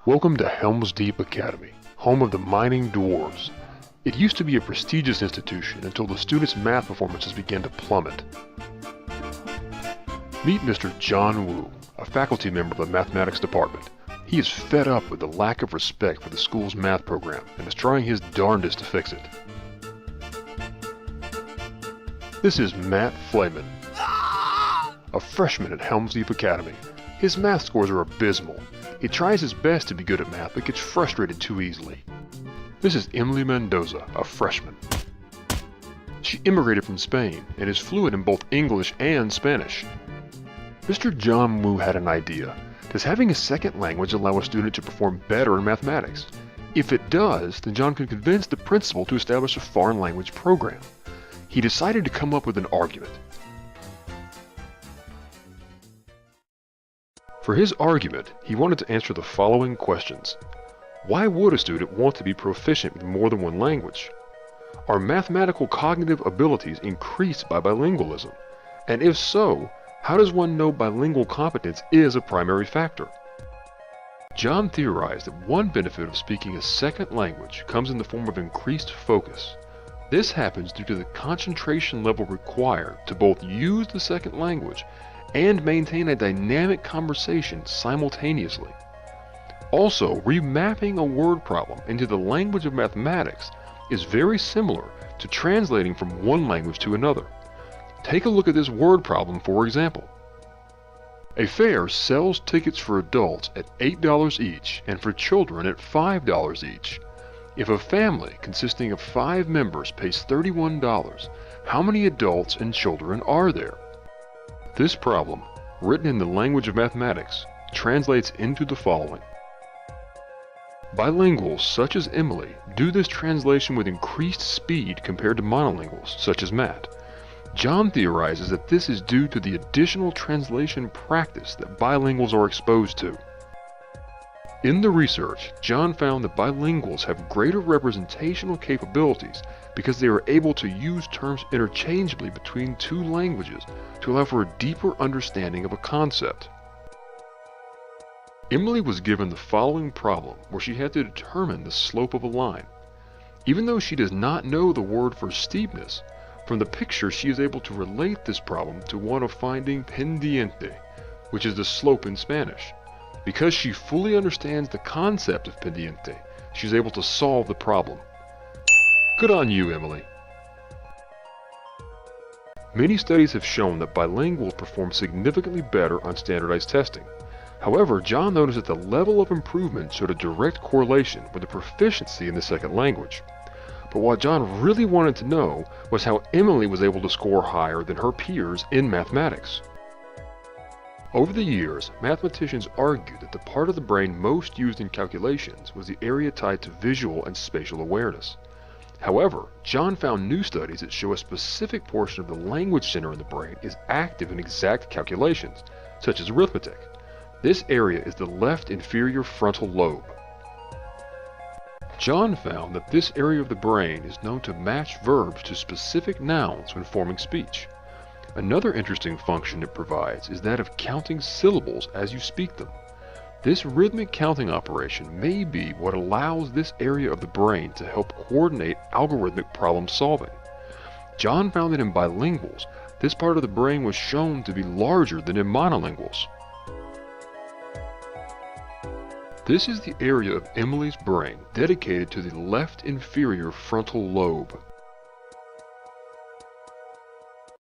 Welcome to Helm's Deep Academy, home of the mining dwarves. It used to be a prestigious institution until the students' math performances began to plummet. Meet Mr. John Wu, a faculty member of the mathematics department. He is fed up with the lack of respect for the school's math program and is trying his darndest to fix it. This is Matt Flayman, a freshman at Helm's Deep Academy. His math scores are abysmal. He tries his best to be good at math, but gets frustrated too easily. This is Emily Mendoza, a freshman. She immigrated from Spain and is fluent in both English and Spanish. Mr. John Wu had an idea. Does having a second language allow a student to perform better in mathematics? If it does, then John could convince the principal to establish a foreign language program. He decided to come up with an argument. For his argument, he wanted to answer the following questions. Why would a student want to be proficient with more than one language? Are mathematical cognitive abilities increased by bilingualism? And if so, how does one know bilingual competence is a primary factor? John theorized that one benefit of speaking a second language comes in the form of increased focus. This happens due to the concentration level required to both use the second language and maintain a dynamic conversation simultaneously. Also, remapping a word problem into the language of mathematics is very similar to translating from one language to another. Take a look at this word problem, for example. A fair sells tickets for adults at $8 each and for children at $5 each. If a family consisting of 5 members pays $31, how many adults and children are there? This problem, written in the language of mathematics, translates into the following. Bilinguals such as Emily do this translation with increased speed compared to monolinguals such as Matt. John theorizes that this is due to the additional translation practice that bilinguals are exposed to. In the research, John found that bilinguals have greater representational capabilities because they are able to use terms interchangeably between two languages to allow for a deeper understanding of a concept. Emily was given the following problem where she had to determine the slope of a line. Even though she does not know the word for steepness, from the picture she is able to relate this problem to one of finding pendiente, which is the slope in Spanish. Because she fully understands the concept of pendiente, she is able to solve the problem. Good on you, Emily. Many studies have shown that bilinguals perform significantly better on standardized testing. However, John noticed that the level of improvement showed a direct correlation with the proficiency in the second language. But what John really wanted to know was how Emily was able to score higher than her peers in mathematics. Over the years, mathematicians argued that the part of the brain most used in calculations was the area tied to visual and spatial awareness. However, John found new studies that show a specific portion of the language center in the brain is active in exact calculations, such as arithmetic. This area is the left inferior frontal lobe. John found that this area of the brain is known to match verbs to specific nouns when forming speech. Another interesting function it provides is that of counting syllables as you speak them. This rhythmic counting operation may be what allows this area of the brain to help coordinate algorithmic problem solving. John found that in bilinguals, this part of the brain was shown to be larger than in monolinguals. This is the area of Emily's brain dedicated to the left inferior frontal lobe.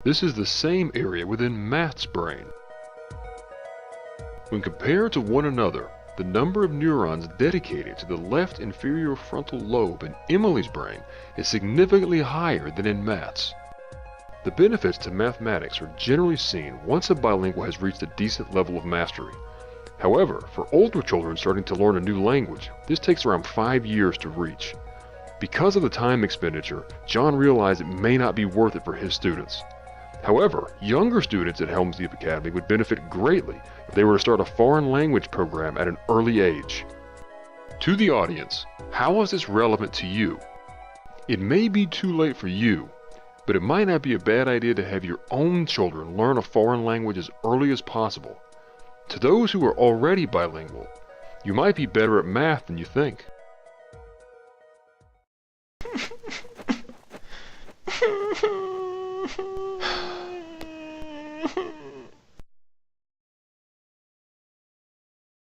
This is the same area within Matt's brain. When compared to one another, the number of neurons dedicated to the left inferior frontal lobe in Emily's brain is significantly higher than in Matt's. The benefits to mathematics are generally seen once a bilingual has reached a decent level of mastery. However, for older children starting to learn a new language, this takes around 5 years to reach. Because of the time expenditure, John realized it may not be worth it for his students. However, younger students at Helm's Deep Academy would benefit greatly if they were to start a foreign language program at an early age. To the audience, how is this relevant to you? It may be too late for you, but it might not be a bad idea to have your own children learn a foreign language as early as possible. To those who are already bilingual, You might be better at math than you think.